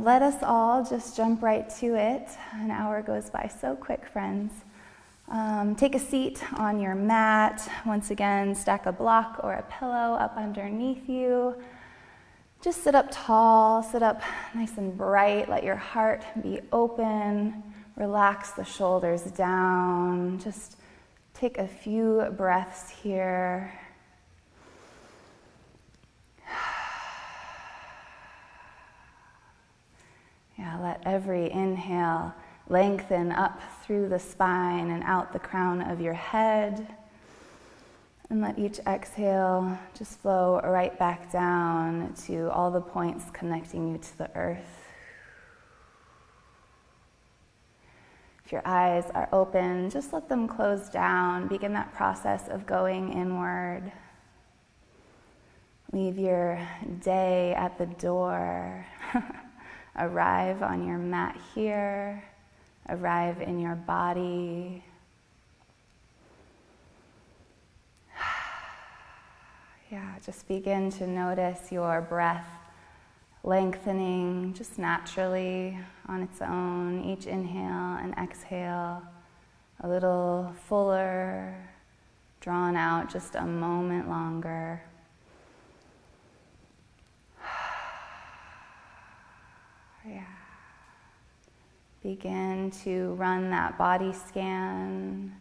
let us all just jump right to it. An hour goes by so quick, friends. Take a seat on your mat. Once again, stack a block or a pillow up underneath you. Just sit up tall, sit up nice and bright. Let your heart be open. Relax the shoulders down. Just take a few breaths here. Yeah, let every inhale lengthen up through the spine and out the crown of your head. And let each exhale just flow right back down to all the points connecting you to the earth. If your eyes are open, just let them close down. Begin that process of going inward. Leave your day at the door. Arrive on your mat here. Arrive in your body. Yeah, just begin to notice your breath lengthening just naturally on its own. Each inhale and exhale, a little fuller, drawn out just a moment longer. Yeah. Begin to run that body scan,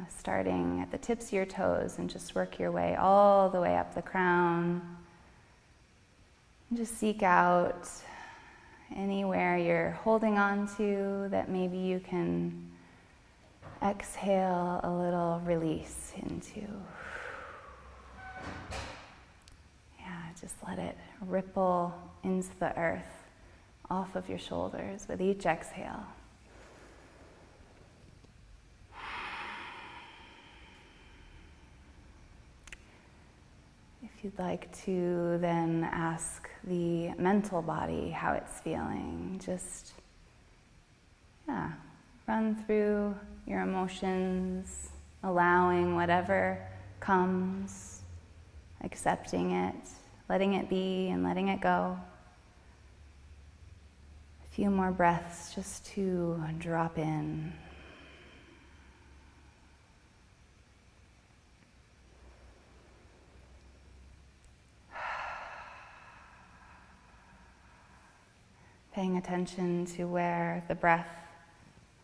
starting at the tips of your toes, and just work your way all the way up the crown. And just seek out anywhere you're holding on to that maybe you can exhale a little release into. Yeah, just let it ripple into the earth, off of your shoulders with each exhale. If you'd like to then ask the mental body how it's feeling, just run through your emotions, allowing whatever comes, accepting it, letting it be and letting it go. A few more breaths just to drop in. Paying attention to where the breath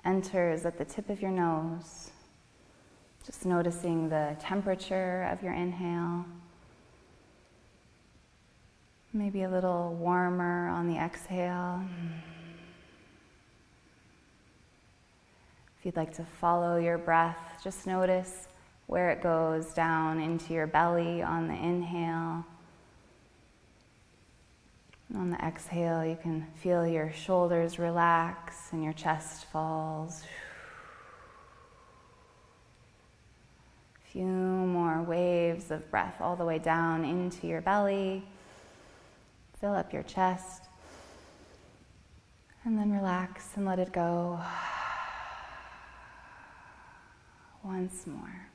enters at the tip of your nose. Just noticing the temperature of your inhale. Maybe a little warmer on the exhale. If you'd like to follow your breath, just notice where it goes down into your belly on the inhale. On the exhale, you can feel your shoulders relax and your chest falls. A few more waves of breath all the way down into your belly. Fill up your chest. And then relax and let it go. Once more.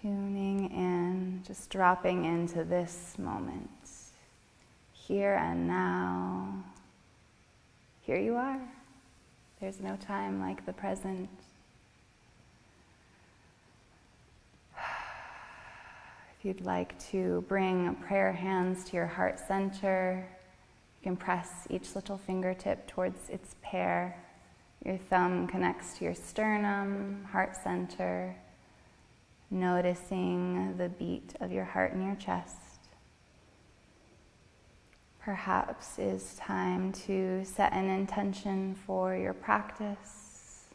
Tuning in, just dropping into this moment. Here and now. Here you are. There's no time like the present. If you'd like to bring prayer hands to your heart center, you can press each little fingertip towards its pair. Your thumb connects to your sternum, heart center, noticing the beat of your heart in your chest. Perhaps it's time to set an intention for your practice.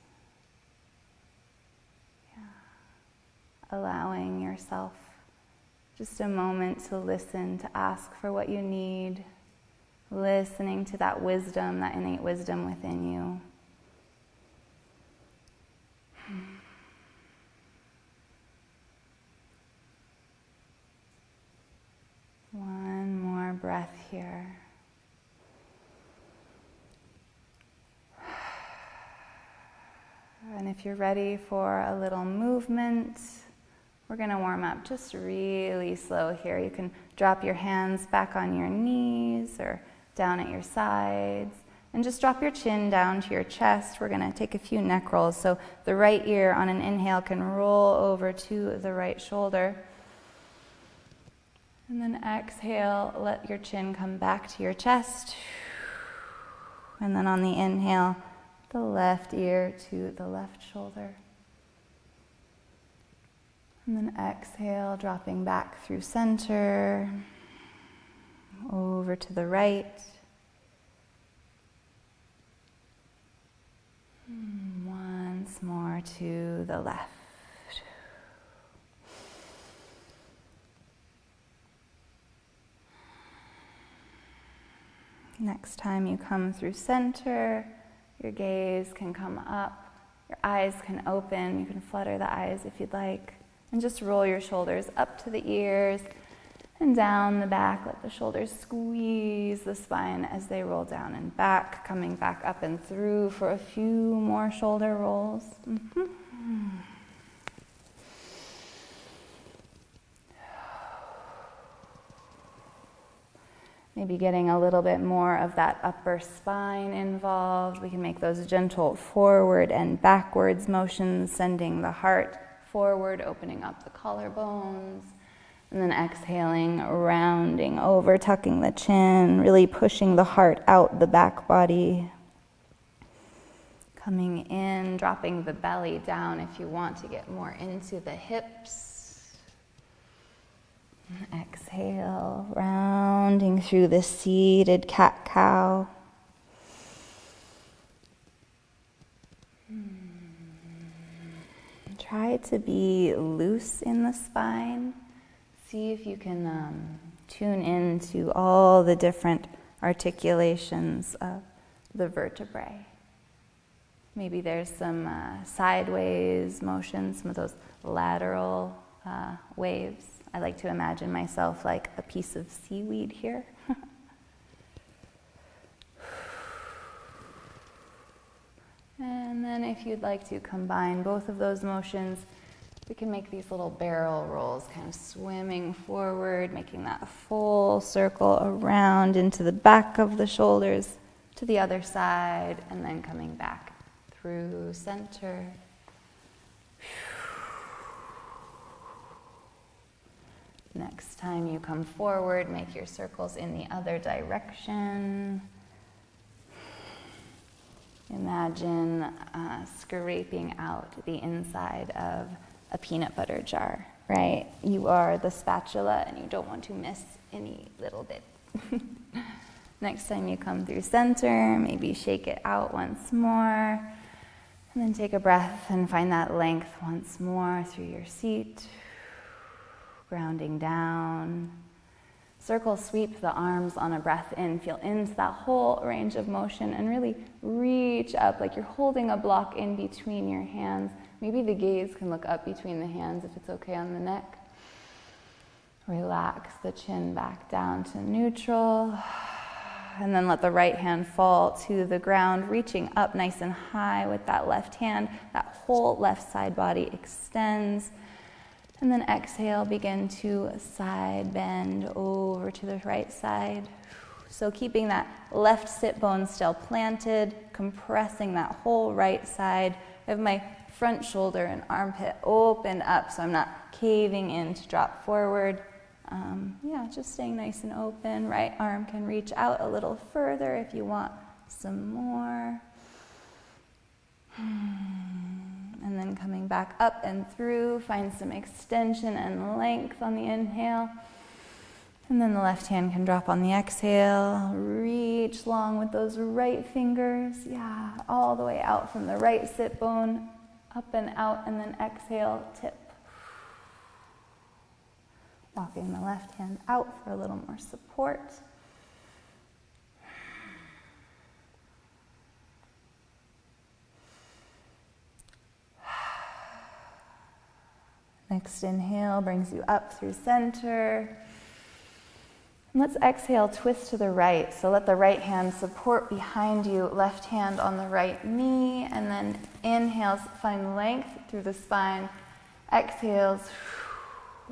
Allowing yourself just a moment to listen, to ask for what you need, listening to that wisdom, that innate wisdom within you. One more breath here. And if you're ready for a little movement, we're going to warm up just really slow here. You can drop your hands back on your knees or down at your sides. And just drop your chin down to your chest. We're going to take a few neck rolls. So the right ear on an inhale can roll over to the right shoulder. And then exhale, let your chin come back to your chest. And then on the inhale, the left ear to the left shoulder. And then exhale, dropping back through center, over to the right. Once more to the left. Next time you come through center, your gaze can come up, your eyes can open, you can flutter the eyes if you'd like, and just roll your shoulders up to the ears and down the back. Let the shoulders squeeze the spine as they roll down and back, coming back up and through for a few more shoulder rolls. Maybe getting a little bit more of that upper spine involved. We can make those gentle forward and backwards motions, sending the heart forward, opening up the collarbones. And then exhaling, rounding over, tucking the chin, really pushing the heart out the back body. Coming in, dropping the belly down if you want to get more into the hips. Exhale, rounding through the seated cat-cow. Try to be loose in the spine. See if you can tune into all the different articulations of the vertebrae. Maybe there's some sideways motion, some of those lateral waves. I like to imagine myself like a piece of seaweed here. And then if you'd like to combine both of those motions, we can make these little barrel rolls, kind of swimming forward, making that full circle around into the back of the shoulders to the other side, and then coming back through center. Next time you come forward, make your circles in the other direction. Imagine scraping out the inside of a peanut butter jar, right? You are the spatula and you don't want to miss any little bit. Next time you come through center, maybe shake it out once more. And then take a breath and find that length once more through your seat. Grounding down. Circle sweep the arms on a breath in. Feel into that whole range of motion and really reach up like you're holding a block in between your hands. Maybe the gaze can look up between the hands if it's okay on the neck. Relax the chin back down to neutral. And then let the right hand fall to the ground, reaching up nice and high with that left hand. That whole left side body extends. And then exhale, begin to side bend over to the right side. So keeping that left sit bone still planted, compressing that whole right side. I have my front shoulder and armpit open up, so I'm not caving in to drop forward. Just staying nice and open. Right arm can reach out a little further if you want some more. And then coming back up and through, find some extension and length on the inhale. And then the left hand can drop on the exhale. Reach long with those right fingers. All the way out from the right sit bone, up and out, and then exhale, tip. Walking the left hand out for a little more support. Next inhale brings you up through center. Let's exhale, twist to the right. So let the right hand support behind you, left hand on the right knee, and then inhales, find length through the spine. Exhales,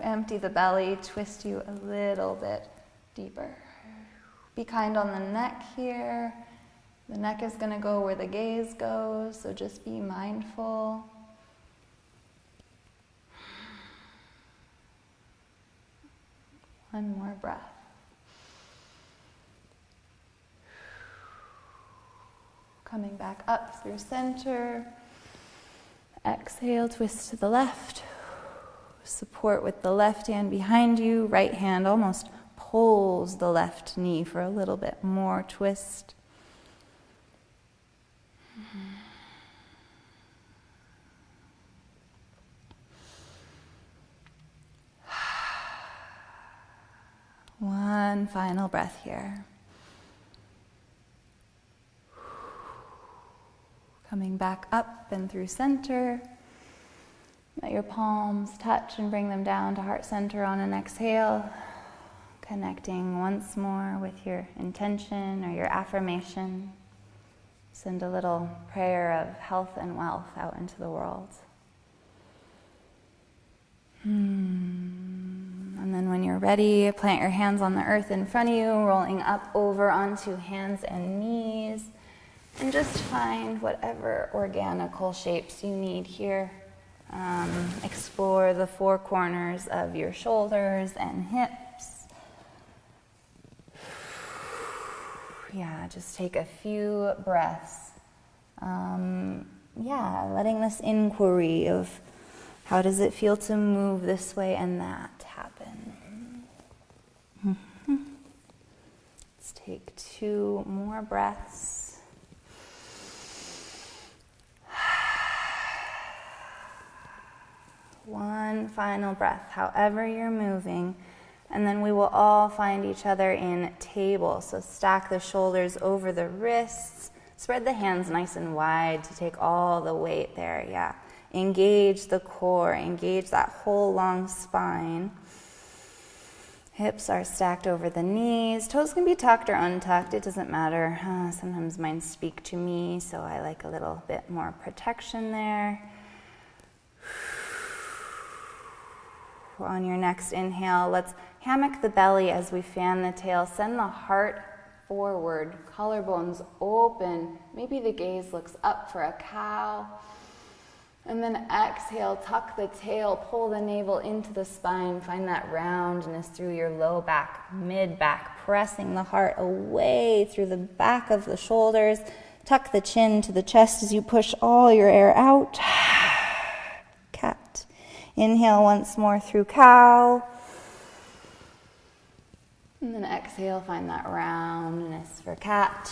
empty the belly, twist you a little bit deeper. Be kind on the neck here. The neck is going to go where the gaze goes, so just be mindful. One more breath. Coming back up through center. Exhale, twist to the left. Support with the left hand behind you. Right hand almost pulls the left knee for a little bit more twist. One final breath here. Coming back up and through center. Let your palms touch and bring them down to heart center on an exhale. Connecting once more with your intention or your affirmation. Send a little prayer of health and wealth out into the world. And then when you're ready, plant your hands on the earth in front of you, rolling up over onto hands and knees. And just find whatever organical shapes you need here. Explore the four corners of your shoulders and hips. Yeah, just take a few breaths. Letting this inquiry of how does it feel to move this way and that happen. Let's take 2 more breaths. One final breath, however you're moving, and then we will all find each other in table. So stack the shoulders over the wrists, spread the hands nice and wide to take all the weight there, yeah. Engage the core, engage that whole long spine. Hips are stacked over the knees. Toes can be tucked or untucked, it doesn't matter. Sometimes mine speak to me, so I like a little bit more protection there. On your next inhale, let's hammock the belly as we fan the tail. Send the heart forward, collarbones open. Maybe the gaze looks up for a cow. And then exhale, tuck the tail, pull the navel into the spine. Find that roundness through your low back, mid back, pressing the heart away through the back of the shoulders. Tuck the chin to the chest as you push all your air out. Cat. Inhale once more through cow. And then exhale, find that roundness for cat.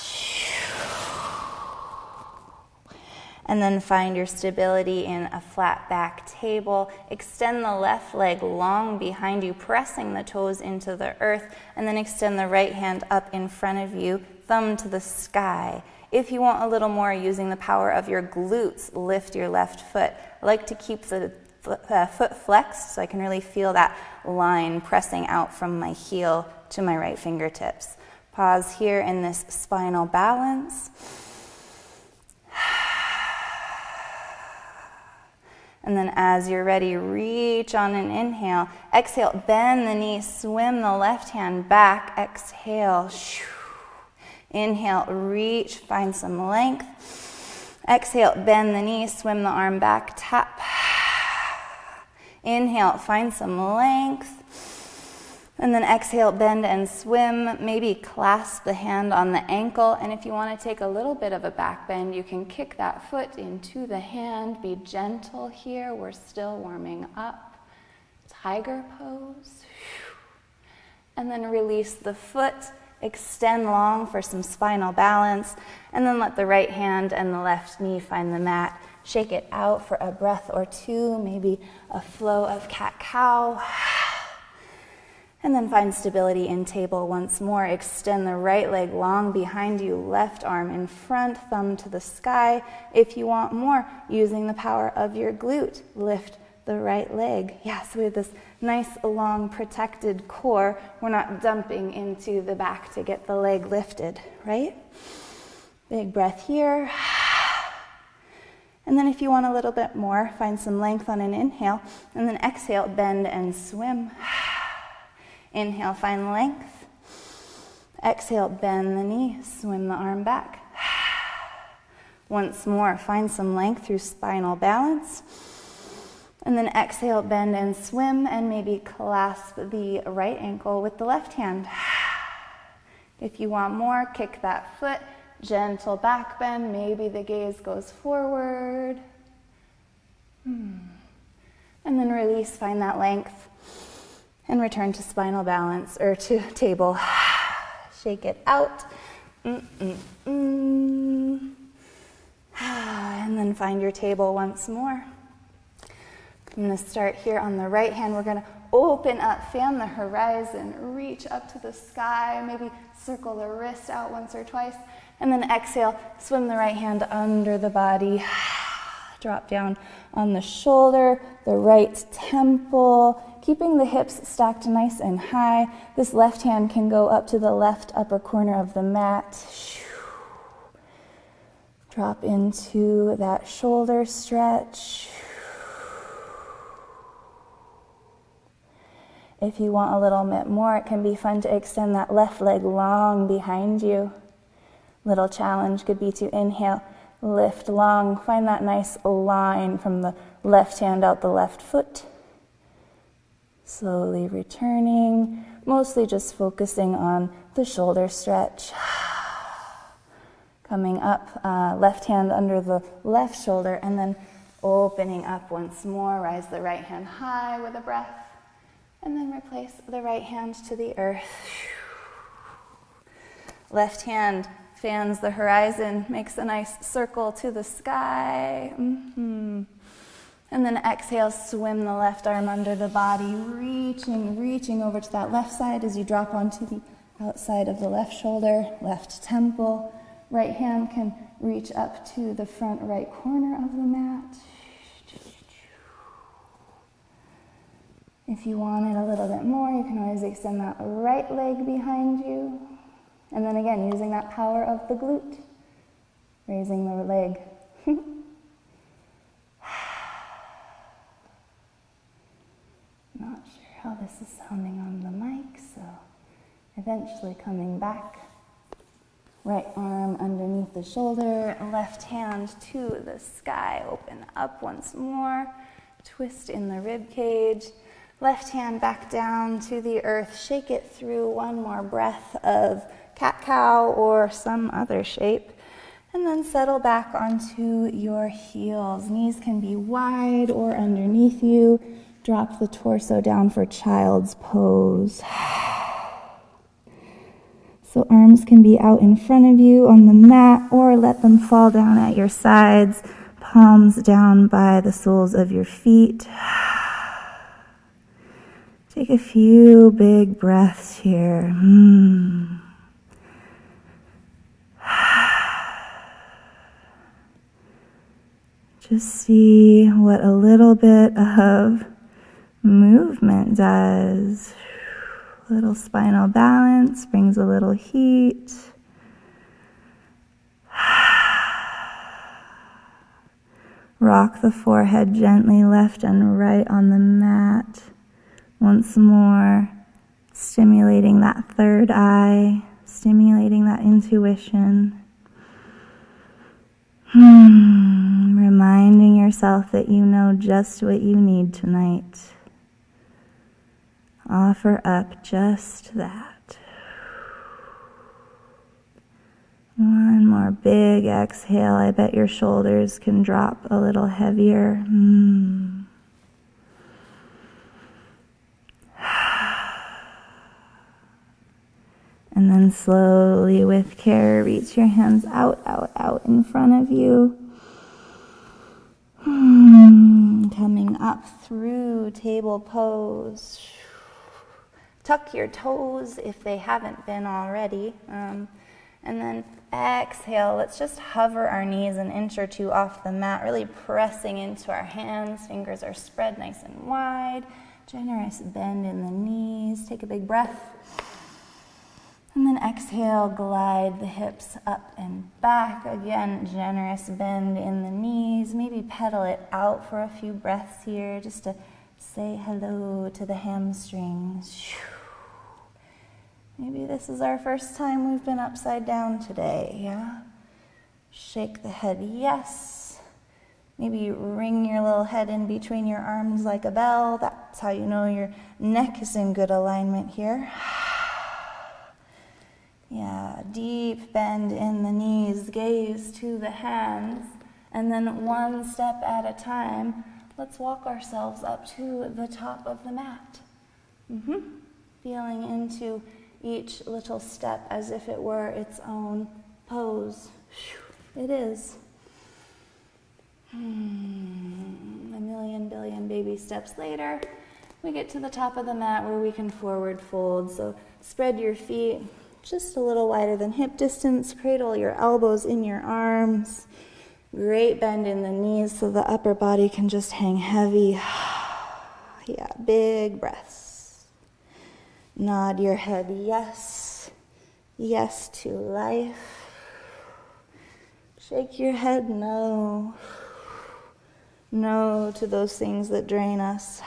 And then find your stability in a flat back table. Extend the left leg long behind you, pressing the toes into the earth. And then extend the right hand up in front of you, thumb to the sky. If you want a little more using the power of your glutes, lift your left foot. I like to keep the foot flexed so I can really feel that line pressing out from my heel to my right fingertips. Pause here in this spinal balance. And then as you're ready, reach on an inhale. Exhale, bend the knee, swim the left hand back. Exhale. Inhale, reach, find some length. Exhale, bend the knee, swim the arm back, tap. Inhale, find some length. And then exhale, bend and swim. Maybe clasp the hand on the ankle. And if you want to take a little bit of a back bend, you can kick that foot into the hand. Be gentle here. We're still warming up. Tiger pose. And then release the foot. Extend long for some spinal balance. And then let the right hand and the left knee find the mat. Shake it out for a breath or two, maybe a flow of cat-cow. And then find stability in table once more. Extend the right leg long behind you, left arm in front, thumb to the sky. If you want more, using the power of your glute, lift the right leg. Yeah, so we have this nice long protected core. We're not dumping into the back to get the leg lifted, right? Big breath here. And then if you want a little bit more, find some length on an inhale, and then exhale, bend and swim. Inhale, find length. Exhale, bend the knee, swim the arm back. Once more, find some length through spinal balance. And then exhale, bend and swim, and maybe clasp the right ankle with the left hand. If you want more, kick that foot. Gentle back bend, maybe the gaze goes forward. And then release, find that length, and return to spinal balance, or to table. Shake it out. And then find your table once more. I'm going to start here on the right hand. We're going to open up, fan the horizon, reach up to the sky, maybe circle the wrist out once or twice. And then exhale, swim the right hand under the body. Drop down on the shoulder, the right temple, keeping the hips stacked nice and high. This left hand can go up to the left upper corner of the mat. Drop into that shoulder stretch. If you want a little bit more, it can be fun to extend that left leg long behind you. Little challenge could be to inhale, lift long, find that nice line from the left hand out the left foot. Slowly returning, mostly just focusing on the shoulder stretch. Coming up, left hand under the left shoulder, and then opening up once more. Rise the right hand high with a breath, and then replace the right hand to the earth. Left hand fans the horizon, makes a nice circle to the sky. And then exhale, swim the left arm under the body, reaching over to that left side as you drop onto the outside of the left shoulder, left temple. Right hand can reach up to the front right corner of the mat. If you want it a little bit more, you can always extend that right leg behind you. And then again, using that power of the glute, raising the leg. Not sure how this is sounding on the mic, so eventually coming back. Right arm underneath the shoulder, left hand to the sky, open up once more, twist in the rib cage. Left hand back down to the earth, shake it through one more breath of cat-cow or some other shape, and then settle back onto your heels. Knees can be wide or underneath you. Drop the torso down for child's pose. So arms can be out in front of you on the mat, or let them fall down at your sides, palms down by the soles of your feet. Take a few big breaths here. Just see what a little bit of movement does. A little spinal balance brings a little heat. Rock the forehead gently left and right on the mat. Once more, stimulating that third eye, stimulating that intuition. Reminding yourself that you know just what you need tonight. Offer up just that. One more big exhale. I bet your shoulders can drop a little heavier. And then slowly, with care, reach your hands out in front of you. Coming up through table pose. Tuck your toes if they haven't been already. And then exhale, let's just hover our knees an inch or two off the mat, really pressing into our hands. Fingers are spread nice and wide. Generous bend in the knees. Take a big breath. And then exhale, glide the hips up and back. Again, generous bend in the knees. Maybe pedal it out for a few breaths here, just to say hello to the hamstrings. Maybe this is our first time we've been upside down today, yeah? Shake the head, yes. Maybe ring your little head in between your arms like a bell. That's how you know your neck is in good alignment here. Yeah, deep bend in the knees, gaze to the hands, and then one step at a time, let's walk ourselves up to the top of the mat. Feeling into each little step as if it were its own pose. It is. A million billion baby steps later, we get to the top of the mat where we can forward fold. So spread your feet just a little wider than hip distance. Cradle your elbows in your arms. Great bend in the knees so the upper body can just hang heavy. Yeah, big breaths. Nod your head, yes. Yes to life. Shake your head, no. No to those things that drain us.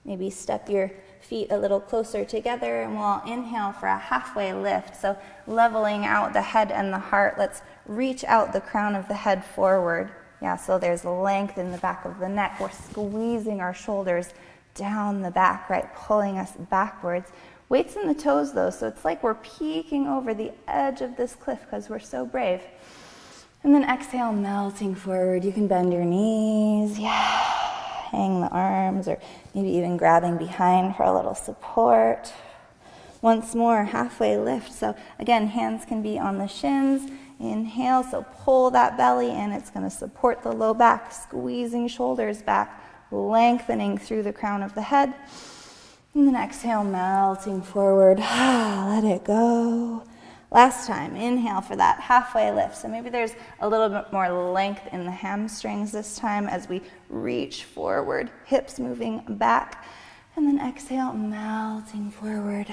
Maybe step your feet a little closer together, and we'll inhale for a halfway lift. So leveling out the head and the heart, let's reach out the crown of the head forward. Yeah, so there's length in the back of the neck. We're squeezing our shoulders down the back, right, pulling us backwards. Weights in the toes, though, so it's like we're peeking over the edge of this cliff because we're so brave. And then exhale, melting forward. You can bend your knees, yeah. Hang the arms, or maybe even grabbing behind for a little support. Once more, halfway lift. So again, hands can be on the shins. Inhale, so pull that belly in. It's going to support the low back, squeezing shoulders back, lengthening through the crown of the head. And then exhale, melting forward. Let it go. Last time, inhale for that halfway lift. So maybe there's a little bit more length in the hamstrings this time as we reach forward, hips moving back. And then exhale, melting forward.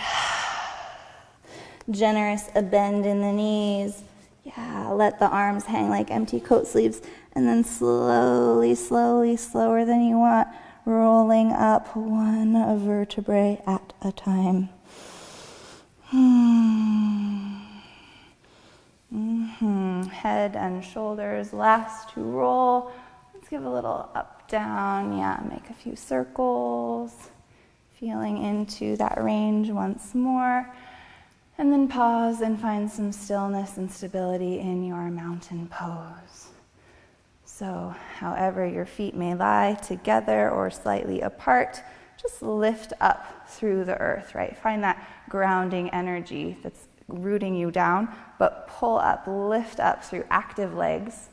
Generous a bend in the knees. Yeah, let the arms hang like empty coat sleeves. And then slowly, slowly, slower than you want, rolling up one vertebrae at a time. Head and shoulders last to roll. Let's give a little up, down. Yeah, make a few circles. Feeling into that range once more. And then pause and find some stillness and stability in your mountain pose. So however your feet may lie, together or slightly apart, just lift up through the earth, right? Find that grounding energy that's rooting you down, but pull up, lift up through active legs.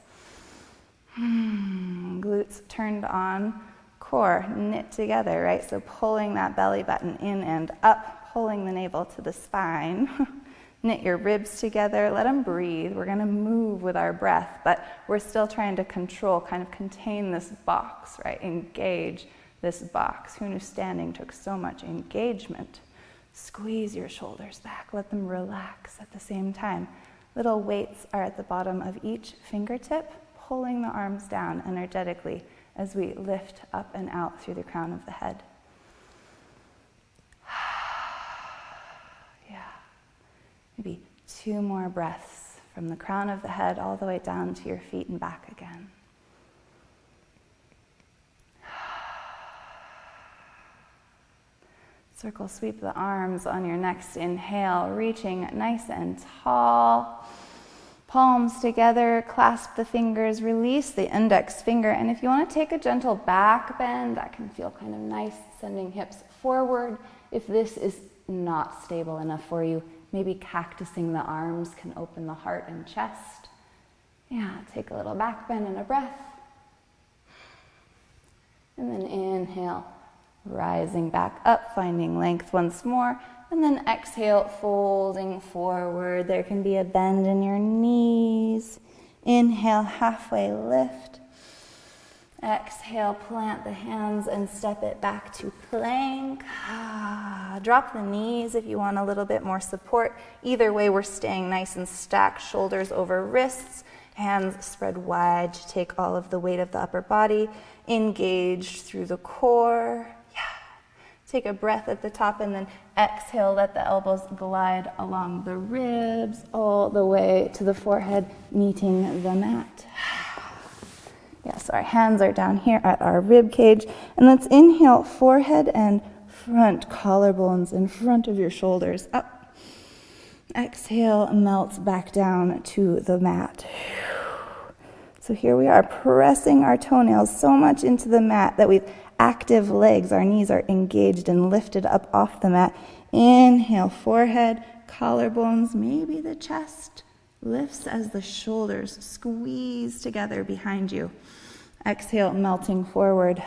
Glutes turned on, core knit together, right? So pulling that belly button in and up, pulling the navel to the spine. Knit your ribs together, let them breathe. We're going to move with our breath, but we're still trying to control, kind of contain this box, right? Engage this box. Who knew standing took so much engagement? Squeeze your shoulders back, let them relax at the same time. Little weights are at the bottom of each fingertip, pulling the arms down energetically as we lift up and out through the crown of the head. Yeah. Maybe 2 more breaths from the crown of the head all the way down to your feet and back again. Circle sweep the arms on your next inhale, reaching nice and tall. Palms together, clasp the fingers, release the index finger. And if you want to take a gentle back bend, that can feel kind of nice, sending hips forward. If this is not stable enough for you, maybe cactusing the arms can open the heart and chest. Yeah, take a little back bend and a breath. And then inhale. Rising back up, finding length once more. And then exhale, folding forward. There can be a bend in your knees. Inhale, halfway lift. Exhale, plant the hands and step it back to plank. Drop the knees if you want a little bit more support. Either way, we're staying nice and stacked, shoulders over wrists, hands spread wide to take all of the weight of the upper body, engaged through the core. Take a breath at the top and then exhale, let the elbows glide along the ribs all the way to the forehead, meeting the mat. So our hands are down here at our rib cage. And let's inhale, forehead and front, collarbones in front of your shoulders, up. Exhale, melts back down to the mat. So here we are, pressing our toenails so much into the mat that we've active legs. Our knees are engaged and lifted up off the mat. Inhale, forehead, collarbones, maybe the chest lifts as the shoulders squeeze together behind you. Exhale, melting forward.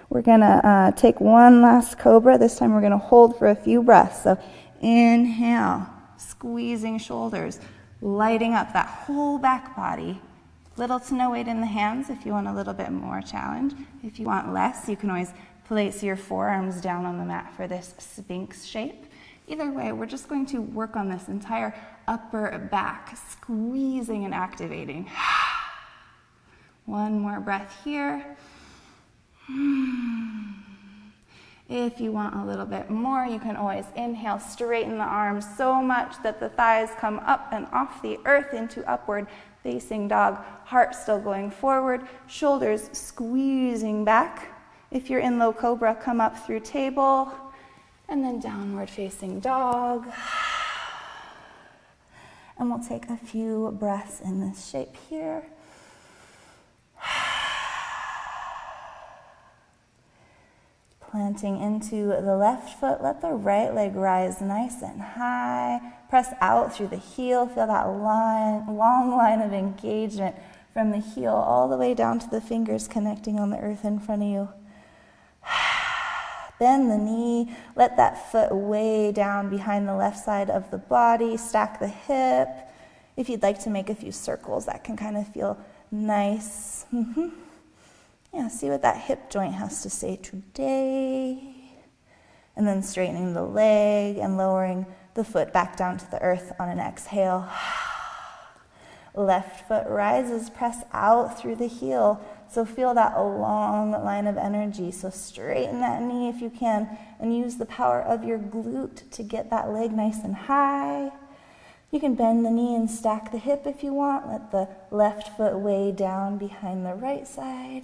We're gonna take one last cobra. This time we're gonna hold for a few breaths. So inhale, squeezing shoulders, lighting up that whole back body. Little to no weight in the hands if you want a little bit more challenge. If you want less, you can always place your forearms down on the mat for this Sphinx shape. Either way, we're just going to work on this entire upper back, squeezing and activating. One more breath here. If you want a little bit more, you can always inhale, straighten the arms so much that the thighs come up and off the earth into upward facing dog. Heart still going forward, shoulders squeezing back. If you're in low cobra, come up through table, and then downward facing dog. And we'll take a few breaths in this shape here. Planting into the left foot, let the right leg rise nice and high. Press out through the heel, feel that long line of engagement from the heel all the way down to the fingers connecting on the earth in front of you. Bend the knee, let that foot way down behind the left side of the body, stack the hip. If you'd like to make a few circles, that can kind of feel nice. See what that hip joint has to say today. And then straightening the leg and lowering the foot back down to the earth on an exhale. Left foot rises, press out through the heel. So feel that long line of energy. So straighten that knee if you can and use the power of your glute to get that leg nice and high. You can bend the knee and stack the hip if you want. Let the left foot way down behind the right side.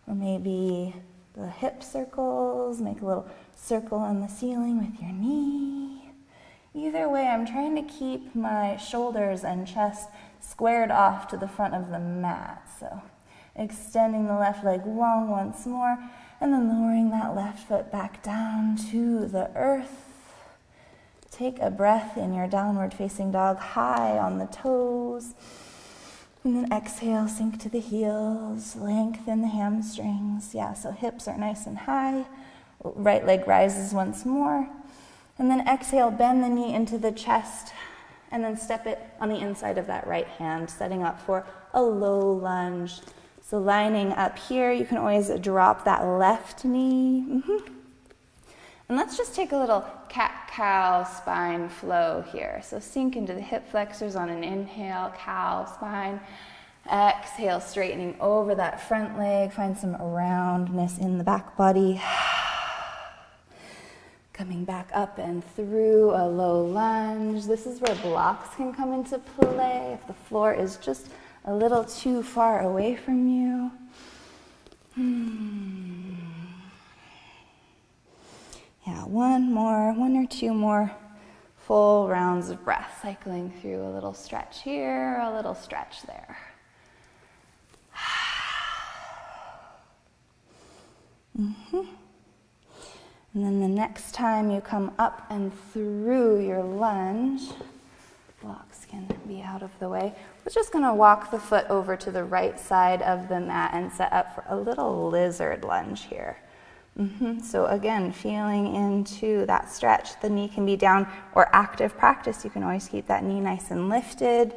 Or maybe the hip circles, make a little circle on the ceiling with your knee. Either way, I'm trying to keep my shoulders and chest squared off to the front of the mat. So extending the left leg long once more, and then lowering that left foot back down to the earth. Take a breath in your downward facing dog, high on the toes. And then exhale, sink to the heels, lengthen the hamstrings. So hips are nice and high. Right leg rises once more. And then exhale, bend the knee into the chest, and then step it on the inside of that right hand, setting up for a low lunge. So lining up here, you can always drop that left knee. And let's just take a little cat-cow spine flow here. So sink into the hip flexors on an inhale, cow spine. Exhale, straightening over that front leg. Find some roundness in the back body. Coming back up and through a low lunge. This is where blocks can come into play if the floor is just a little too far away from you. One or two more full rounds of breath, cycling through a little stretch here, a little stretch there. And then the next time you come up and through your lunge, Blocks can be out of the way. We're just going to walk the foot over to the right side of the mat and set up for a little lizard lunge here. So again, feeling into that stretch. The knee can be down, or active practice. You can always keep that knee nice and lifted.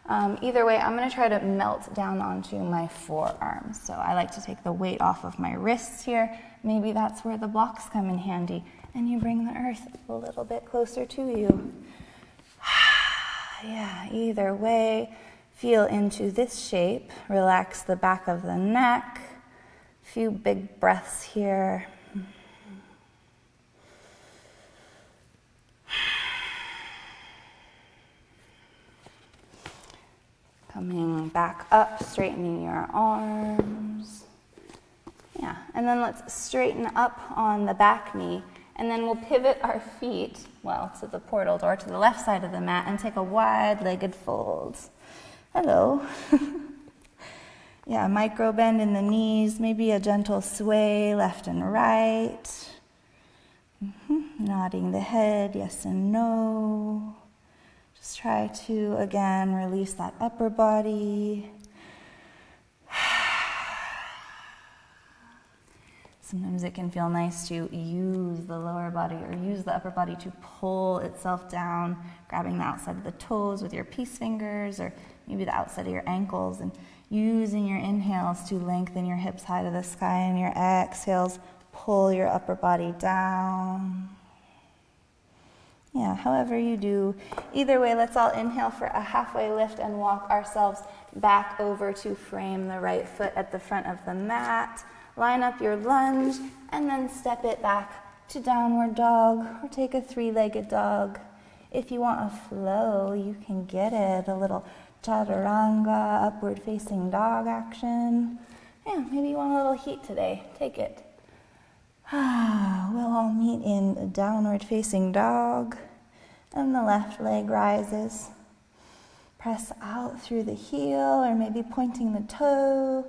Either way, I'm going to try to melt down onto my forearms. So I like to take the weight off of my wrists here. Maybe that's where the blocks come in handy. And you bring the earth a little bit closer to you. Yeah, either way, feel into this shape. Relax the back of the neck. A few big breaths here. Coming back up, straightening your arms. Yeah, and then let's straighten up on the back knee, and then we'll pivot our feet, well, to the portal door, to the left side of the mat, and take a wide-legged fold. Hello. Yeah, micro bend in the knees, maybe a gentle sway left and right. Nodding the head, yes and no. Just try to, again, release that upper body. Sometimes it can feel nice to use the lower body or use the upper body to pull itself down, grabbing the outside of the toes with your peace fingers, or maybe the outside of your ankles, and using your inhales to lengthen your hips high to the sky, and your exhales pull your upper body down. Yeah, however you do. Either way, let's all inhale for a halfway lift and walk ourselves back over to frame the right foot at the front of the mat. Line up your lunge, and then step it back to downward dog, or take a three-legged dog. If you want a flow, you can get it. A little chaturanga, upward facing dog action. Yeah, maybe you want a little heat today. Take it. We'll all meet in a downward facing dog, and the left leg rises. Press out through the heel, or maybe pointing the toe.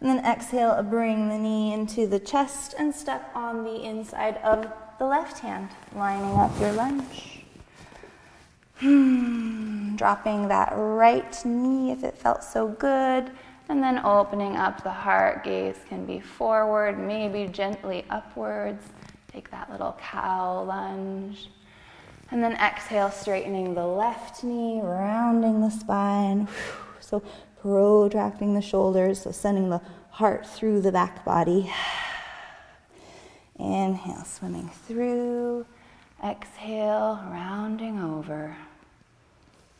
And then exhale, bring the knee into the chest and step on the inside of the left hand, lining up your lunge. Dropping that right knee if it felt so good, and then opening up the heart. Gaze can be forward, maybe gently upwards. Take that little cow lunge. And then exhale, straightening the left knee, rounding the spine. So protracting the shoulders, so sending the heart through the back body. Inhale, swimming through. Exhale, rounding over.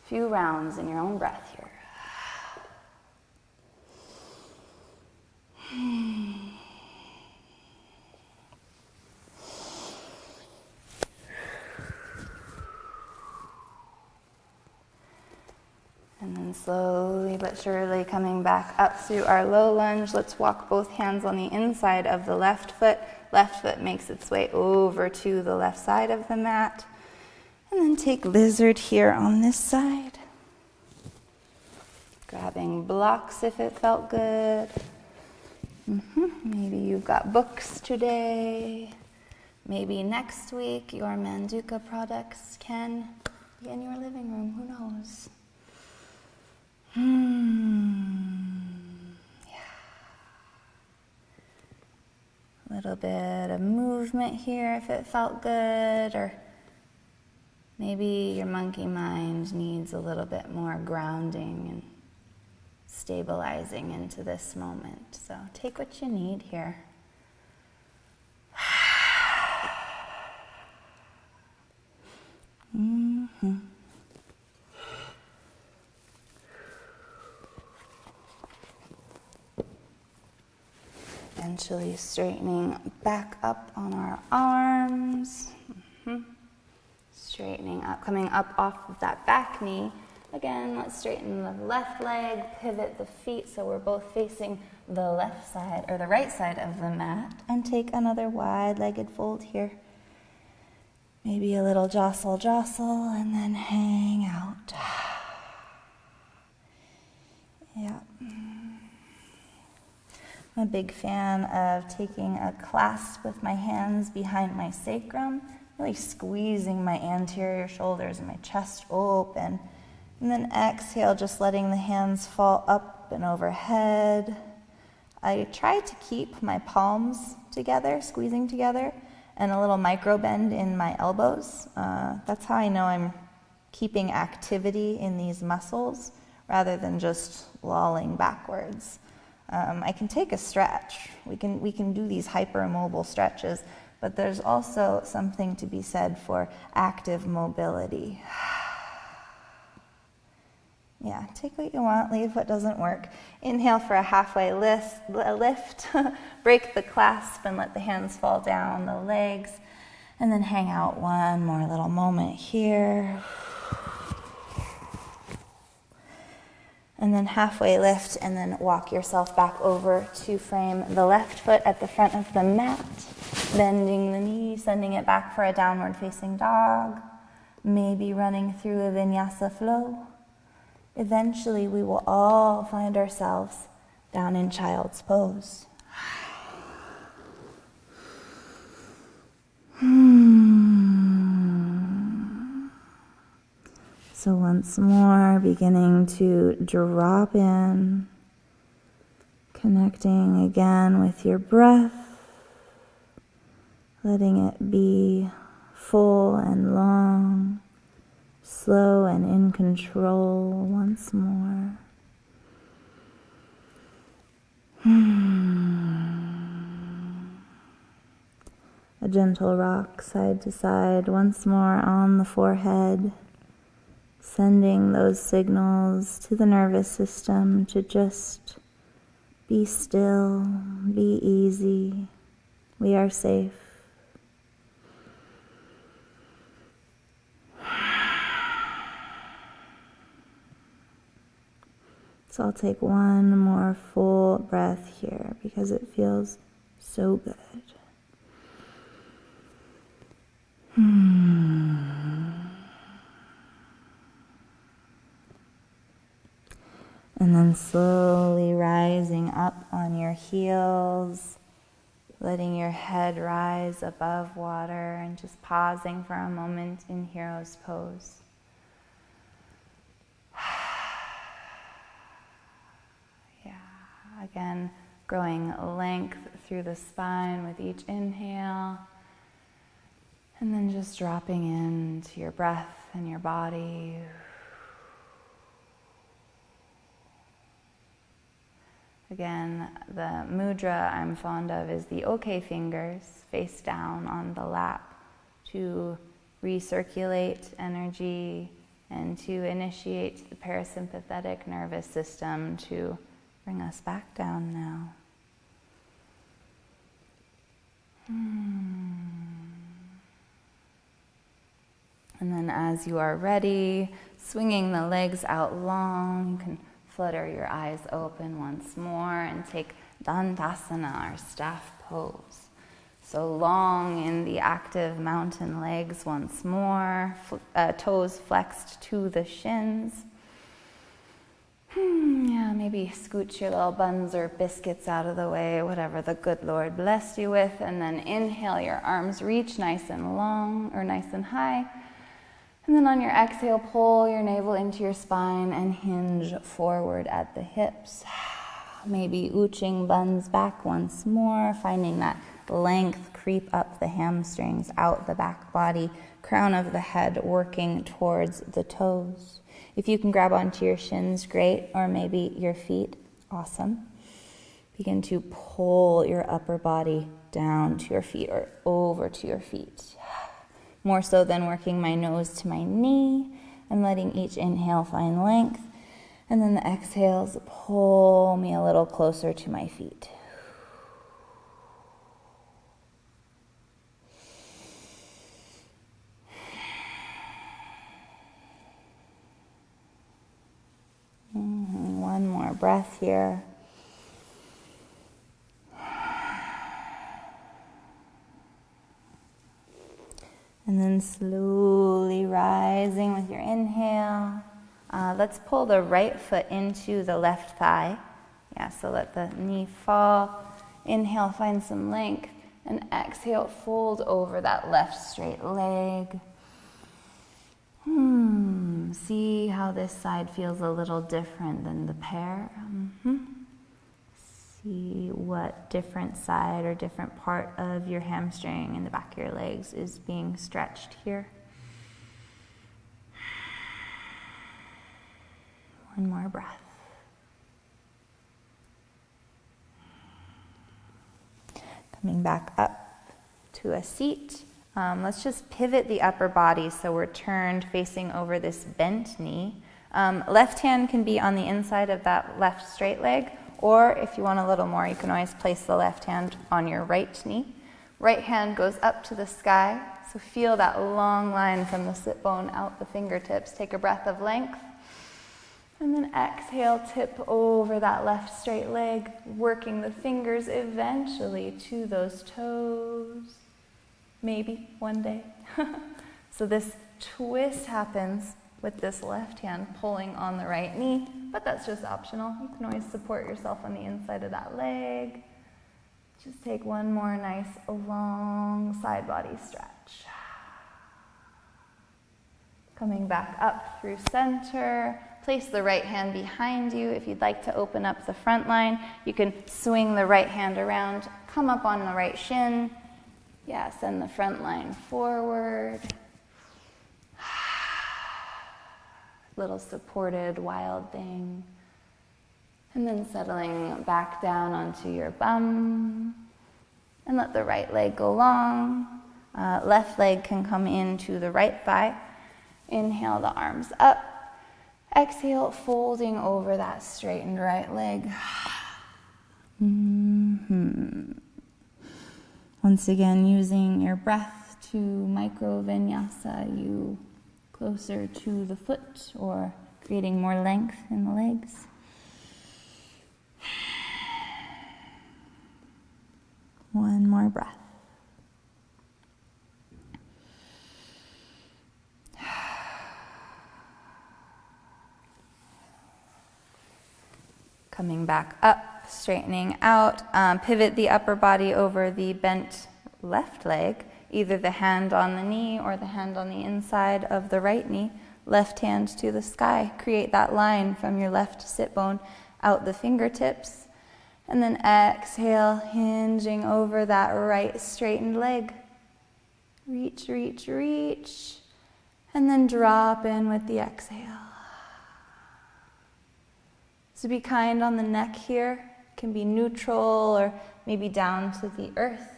A few rounds in your own breath here. And then slowly but surely coming back up through our low lunge. Let's walk both hands on the inside of the left foot. Left foot makes its way over to the left side of the mat. And then take lizard here on this side. Grabbing blocks if it felt good. Maybe you've got books today. Maybe next week your Manduka products can be in your living room. Who knows? Yeah. A little bit of movement here if it felt good, or maybe your monkey mind needs a little bit more grounding and stabilizing into this moment. So take what you need here. Eventually straightening back up on our arms. Straightening up, coming up off of that back knee. Again, let's straighten the left leg, pivot the feet so we're both facing the left side or the right side of the mat, and take another wide-legged fold here. Maybe a little jostle, and then hang out. Yeah. I'm a big fan of taking a clasp with my hands behind my sacrum, really squeezing my anterior shoulders and my chest open. And then exhale, just letting the hands fall up and overhead. I try to keep my palms together, squeezing together, and a little micro bend in my elbows. That's how I know I'm keeping activity in these muscles rather than just lolling backwards. I can take a stretch. We can do these hypermobile stretches, but there's also something to be said for active mobility. Yeah, take what you want, leave what doesn't work. Inhale for a halfway lift. Break the clasp and let the hands fall down the legs. And then hang out one more little moment here. And then halfway lift, and then walk yourself back over to frame the left foot at the front of the mat. Bending the knee, sending it back for a downward facing dog. Maybe running through a Vinyasa flow. Eventually, we will all find ourselves down in child's pose. So once more, beginning to drop in, connecting again with your breath, letting it be full and long, slow and in control once more. A gentle rock side to side once more on the forehead, sending those signals to the nervous system to just be still, be easy. We are safe. So I'll take one more full breath here because it feels so good. And then slowly rising up on your heels, letting your head rise above water and just pausing for a moment in hero's pose. Again, growing length through the spine with each inhale. And then just dropping into your breath and your body. Again, the mudra I'm fond of is the OK fingers face down on the lap to recirculate energy and to initiate the parasympathetic nervous system to bring us back down now. And then as you are ready, swinging the legs out long, you can flutter your eyes open once more and take Dandasana, our staff pose. So long in the active mountain legs once more, toes flexed to the shins. Yeah, maybe scooch your little buns or biscuits out of the way, whatever the good Lord blessed you with. And then inhale, your arms reach nice and long or nice and high. And then on your exhale, pull your navel into your spine and hinge forward at the hips. Maybe ooching buns back once more, finding that length creep up the hamstrings, out the back body, crown of the head working towards the toes. If you can grab onto your shins, great, or maybe your feet, awesome. Begin to pull your upper body down to your feet or over to your feet. More so than working my nose to my knee and letting each inhale find length. And then the exhales pull me a little closer to my feet. One more breath here. And then slowly rising with your inhale. Let's pull the right foot into the left thigh. Yeah, so let the knee fall. Inhale, find some length. And exhale, fold over that left straight leg. see how this side feels a little different than the pair. See what different side or different part of your hamstring and the back of your legs is being stretched here. One more breath. Coming back up to a seat. Let's just pivot the upper body so we're turned facing over this bent knee. Left hand can be on the inside of that left straight leg, or if you want a little more, you can always place the left hand on your right knee. Right hand goes up to the sky, so feel that long line from the sit bone out the fingertips. Take a breath of length, and then exhale, tip over that left straight leg, working the fingers eventually to those toes. Maybe one day. So this twist happens with this left hand pulling on the right knee, but that's just optional. You can always support yourself on the inside of that leg. Just take one more nice long side body stretch. Coming back up through center. Place the right hand behind you. If you'd like to open up the front line, you can swing the right hand around, come up on the right shin. Yeah, send the front line forward. Little supported wild thing. And then settling back down onto your bum. And let the right leg go long. Left leg can come into the right thigh. Inhale the arms up. Exhale, folding over that straightened right leg. Once again, using your breath to micro vinyasa you closer to the foot or creating more length in the legs. One more breath. Coming back up, straightening out. Pivot the upper body over the bent left leg, either the hand on the knee or the hand on the inside of the right knee. Left hand to the sky. Create that line from your left sit bone out the fingertips. And then exhale, hinging over that right straightened leg. Reach, reach, reach. And then drop in with the exhale. So be kind on the neck here. It can be neutral or maybe down to the earth,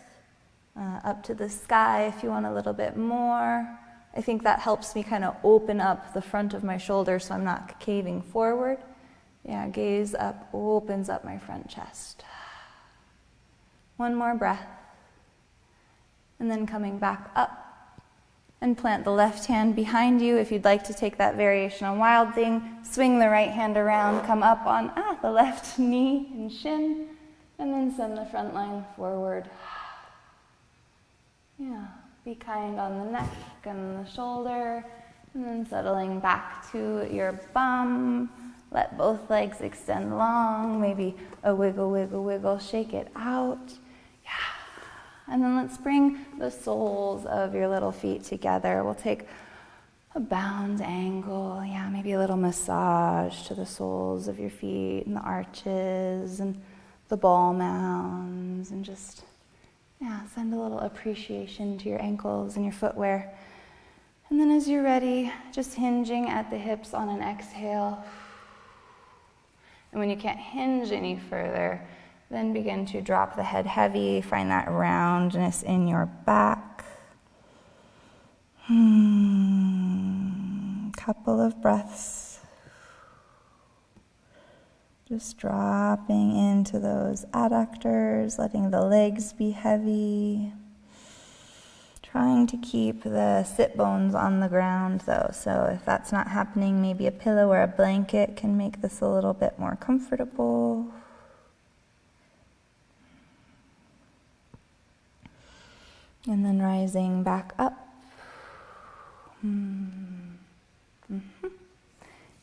up to the sky if you want a little bit more. I think that helps me kind of open up the front of my shoulder so I'm not caving forward. Yeah, gaze up opens up my front chest. One more breath. And then coming back up. And plant the left hand behind you. If you'd like to take that variation on wild thing, swing the right hand around, come up on the left knee and shin, and then send the front line forward. Yeah, be kind on the neck and the shoulder, and then settling back to your bum. Let both legs extend long, maybe a wiggle, wiggle, wiggle, shake it out. And then let's bring the soles of your little feet together. We'll take a bound angle. Yeah, maybe a little massage to the soles of your feet and the arches and the ball mounds. And just, send a little appreciation to your ankles and your footwear. And then as you're ready, just hinging at the hips on an exhale. And when you can't hinge any further, then begin to drop the head heavy. Find that roundness in your back. Couple of breaths. Just dropping into those adductors, letting the legs be heavy. Trying to keep the sit bones on the ground though. So if that's not happening, maybe a pillow or a blanket can make this a little bit more comfortable. And then rising back up.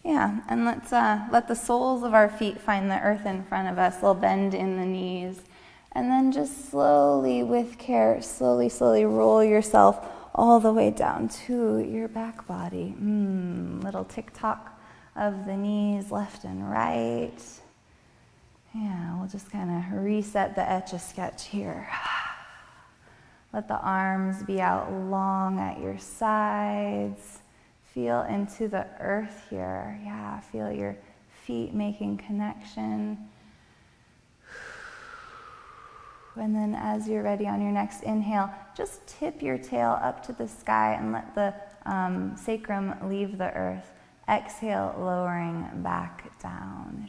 Yeah, and let's let the soles of our feet find the earth in front of us. A little bend in the knees. And then just slowly, with care, slowly roll yourself all the way down to your back body. Little tick-tock of the knees left and right. Yeah, we'll just kind of reset the Etch-a-Sketch here. Let the arms be out long at your sides. Feel into the earth here. Yeah, feel your feet making connection. And then as you're ready on your next inhale, just tip your tail up to the sky and let the sacrum leave the earth. Exhale, lowering back down.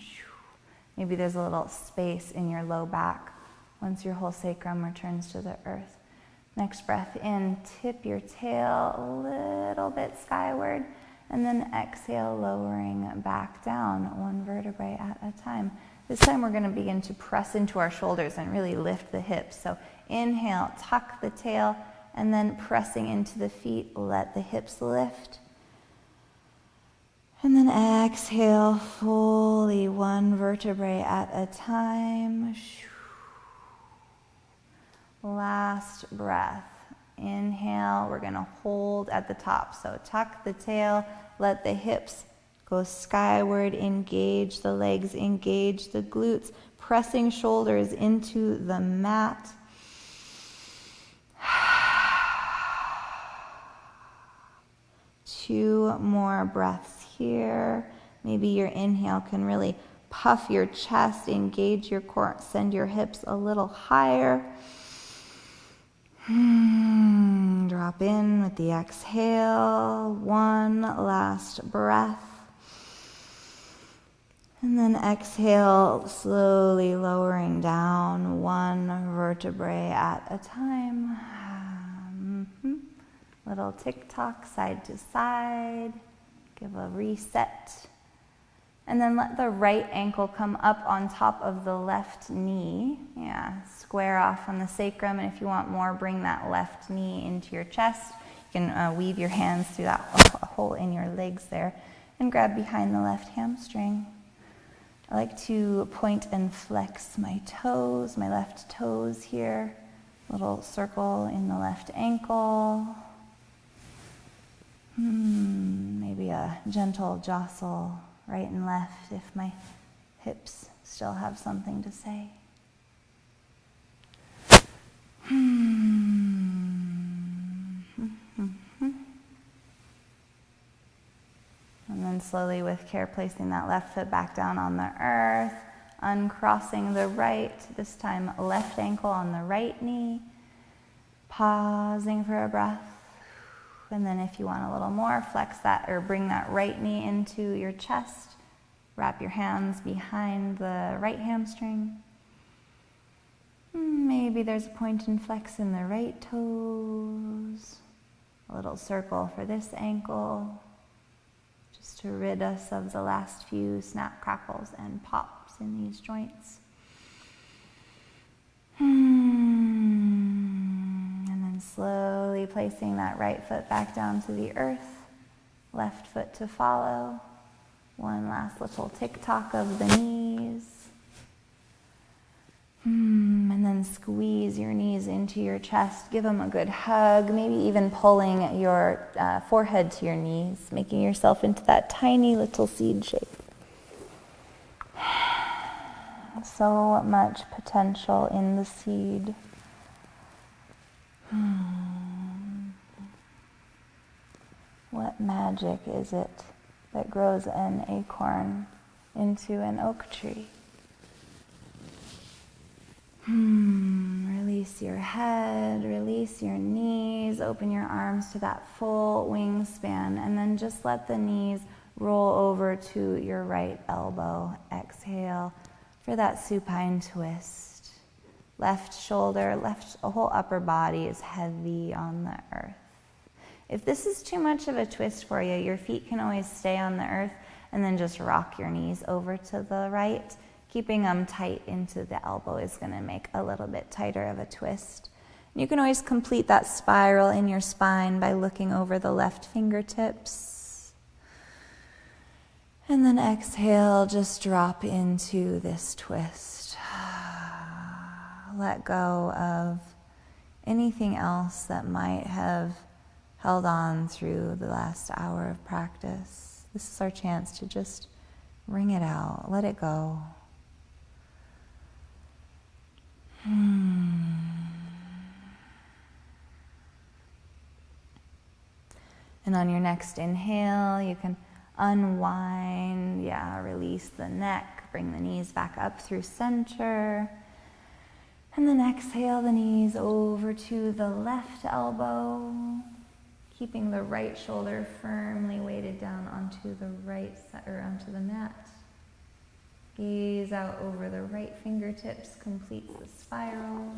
Maybe there's a little space in your low back once your whole sacrum returns to the earth. Next breath in, tip your tail a little bit skyward, and then exhale, lowering back down, one vertebrae at a time. This time we're going to begin to press into our shoulders and really lift the hips. So inhale, tuck the tail, and then pressing into the feet, let the hips lift. And then exhale fully, one vertebrae at a time. Last breath. Inhale, we're going to hold at the top. So tuck the tail, let the hips go skyward, engage the legs, engage the glutes, pressing shoulders into the mat. Two more breaths here. Maybe your inhale can really puff your chest, engage your core, send your hips a little higher. Drop in with the exhale. One last breath. And then exhale, slowly lowering down, one vertebrae at a time. Little tick-tock, side to side. Give a reset. And then let the right ankle come up on top of the left knee. Yeah, square off on the sacrum. And if you want more, bring that left knee into your chest. You can weave your hands through that hole in your legs there and grab behind the left hamstring. I like to point and flex my toes, my left toes here. Little circle in the left ankle. Maybe a gentle jostle right and left if my hips still have something to say. And then slowly with care placing that left foot back down on the earth, uncrossing the right, this time left ankle on the right knee, pausing for a breath. And then if you want a little more, flex that or bring that right knee into your chest. Wrap your hands behind the right hamstring. Maybe there's a point and flex in the right toes. A little circle for this ankle. Just to rid us of the last few snap, crackles, and pops in these joints. Slowly placing that right foot back down to the earth, left foot to follow. One last little tick-tock of the knees. And then squeeze your knees into your chest. Give them a good hug, maybe even pulling your forehead to your knees, making yourself into that tiny little seed shape. So much potential in the seed. What magic is it that grows an acorn into an oak tree? Release your head, release your knees, open your arms to that full wingspan, and then just let the knees roll over to your right elbow. Exhale for that supine twist. Left shoulder, whole upper body is heavy on the earth. If this is too much of a twist for you, your feet can always stay on the earth and then just rock your knees over to the right. Keeping them tight into the elbow is going to make a little bit tighter of a twist. You can always complete that spiral in your spine by looking over the left fingertips. And then exhale, just drop into this twist. Let go of anything else that might have held on through the last hour of practice. This is our chance to just wring it out, let it go. And on your next inhale, you can unwind, release the neck, bring the knees back up through center. And then exhale the knees over to the left elbow, keeping the right shoulder firmly weighted down onto the right side, or onto the mat. Gaze out over the right fingertips, completes the spiral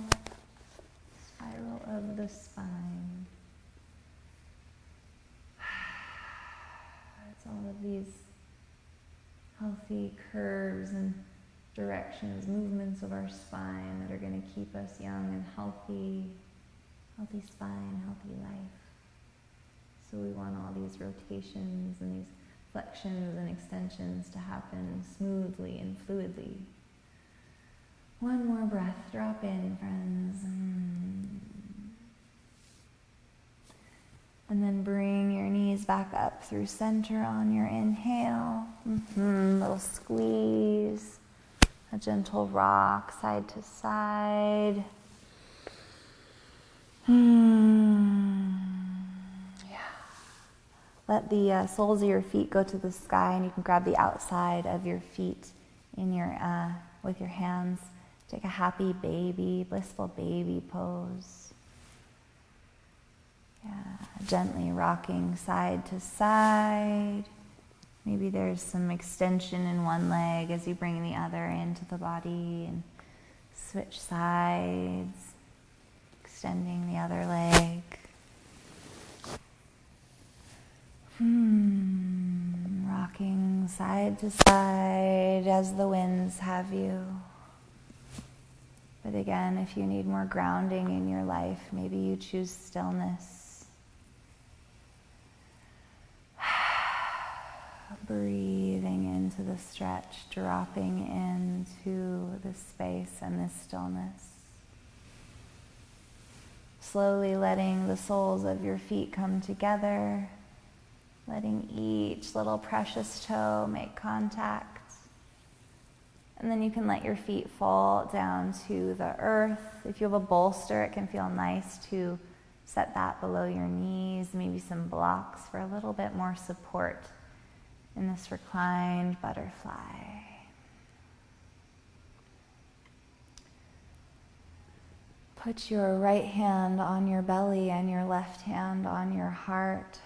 of the spine. It's all of these healthy curves and directions, movements of our spine that are going to keep us young and healthy spine, healthy life. So we want all these rotations and these flexions and extensions to happen smoothly and fluidly. One more breath, drop in, friends. And then bring your knees back up through center on your inhale. Little squeeze. A gentle rock side to side. Let the soles of your feet go to the sky, and you can grab the outside of your feet in your with your hands. Take a happy baby, blissful baby pose. Gently rocking side to side. Maybe there's some extension in one leg as you bring the other into the body, and switch sides, extending the other leg. Rocking side to side as the winds have you. But again, if you need more grounding in your life, maybe you choose stillness. Breathing into the stretch, dropping into this space and this stillness. Slowly letting the soles of your feet come together, letting each little precious toe make contact. And then you can let your feet fall down to the earth. If you have a bolster, it can feel nice to set that below your knees, maybe some blocks for a little bit more support in this reclined butterfly. Put your right hand on your belly and your left hand on your heart.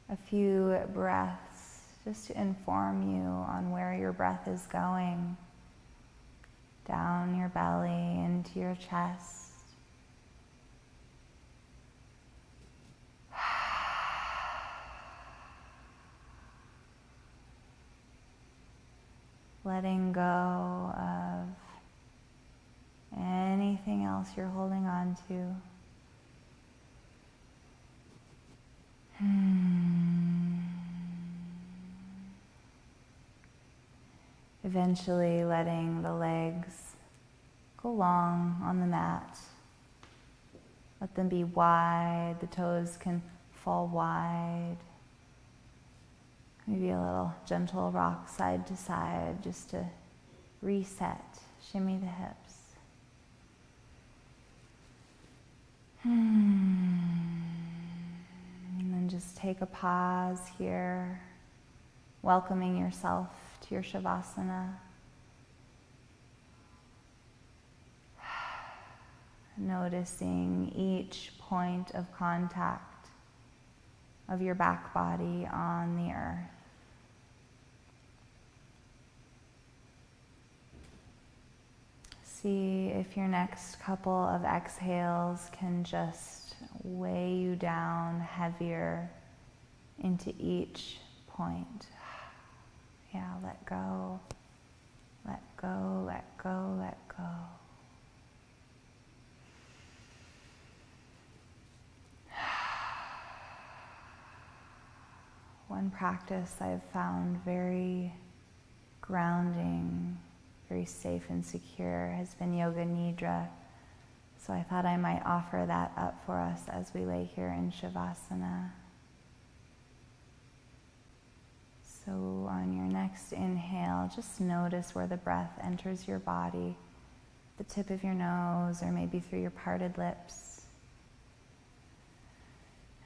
A few breaths just to inform you on where your breath is going. Down your belly, into your chest. Letting go of anything else you're holding on to. Eventually letting the legs go long on the mat. Let them be wide, the toes can fall wide. Maybe a little gentle rock side to side just to reset, shimmy the hips. And then just take a pause here, welcoming yourself to your Savasana. Noticing each point of contact of your back body on the earth. See if your next couple of exhales can just weigh you down heavier into each point. Let go, let go, let go, let go. One practice I've found very grounding, very safe and secure has been Yoga Nidra. So I thought I might offer that up for us as we lay here in Shavasana. So on your next inhale, just notice where the breath enters your body, the tip of your nose or maybe through your parted lips.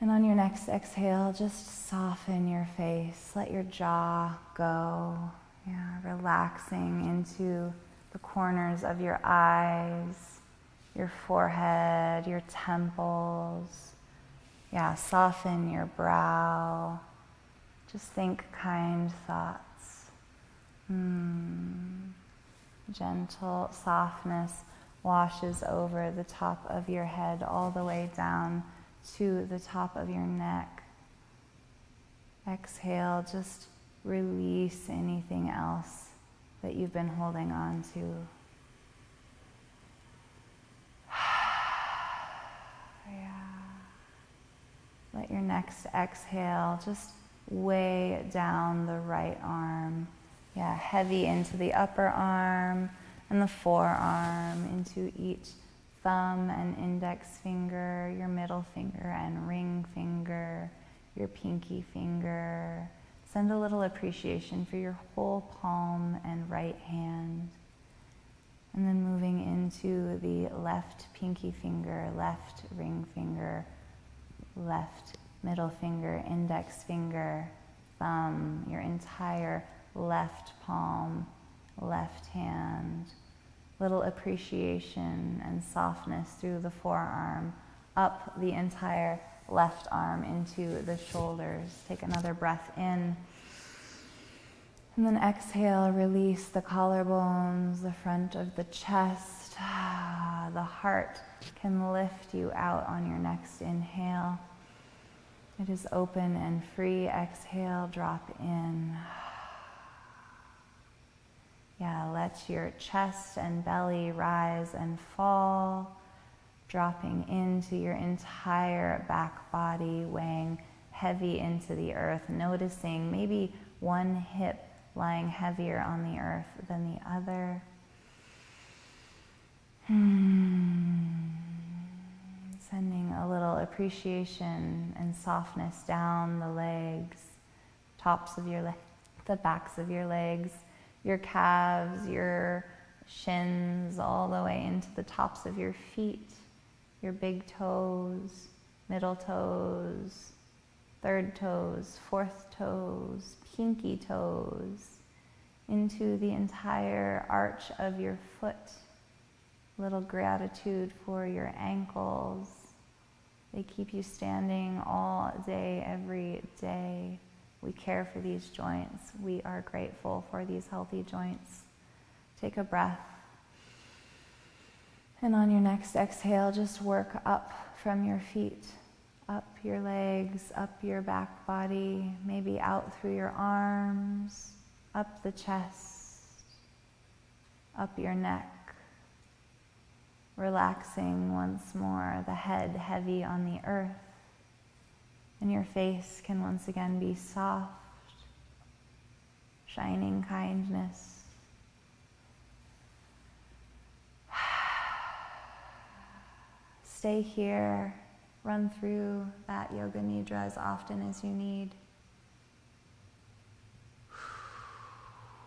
And on your next exhale, just soften your face. Let your jaw go. Yeah, relaxing into the corners of your eyes, your forehead, your temples. Yeah, soften your brow. Just think kind thoughts. Gentle softness washes over the top of your head all the way down to the top of your neck. Exhale, just release anything else that you've been holding on to. Yeah. Let your next exhale just weigh down the right arm. Yeah, heavy into the upper arm and the forearm, into each thumb and index finger, your middle finger and ring finger, your pinky finger. Send a little appreciation for your whole palm and right hand. And then moving into the left pinky finger, left ring finger, left middle finger, index finger, thumb, your entire left palm, left hand. Little appreciation and softness through the forearm, up the entire left arm into the shoulders. Take another breath in. And then exhale, release the collarbones, the front of the chest. The heart can lift you out on your next inhale. It is open and free. Exhale, drop in. Yeah, let your chest and belly rise and fall, dropping into your entire back body, weighing heavy into the earth, noticing maybe one hip lying heavier on the earth than the other. Sending a little appreciation and softness down the legs, tops of your legs, the backs of your legs, your calves, your shins, all the way into the tops of your feet, your big toes, middle toes, third toes, fourth toes, pinky toes, into the entire arch of your foot. Little gratitude for your ankles. They keep you standing all day, every day. We care for these joints. We are grateful for these healthy joints. Take a breath. And on your next exhale, just work up from your feet, up your legs, up your back body, maybe out through your arms, up the chest, up your neck. Relaxing once more, the head heavy on the earth. And your face can once again be soft, shining kindness. Stay here, run through that yoga nidra as often as you need.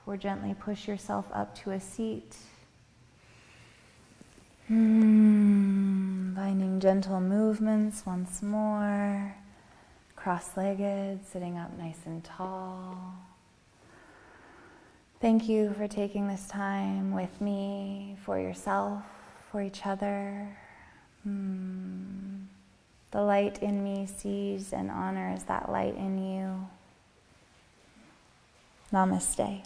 Or gently push yourself up to a seat. Finding gentle movements once more. Cross-legged, sitting up nice and tall. Thank you for taking this time with me, for yourself, for each other. The light in me sees and honors that light in you. Namaste.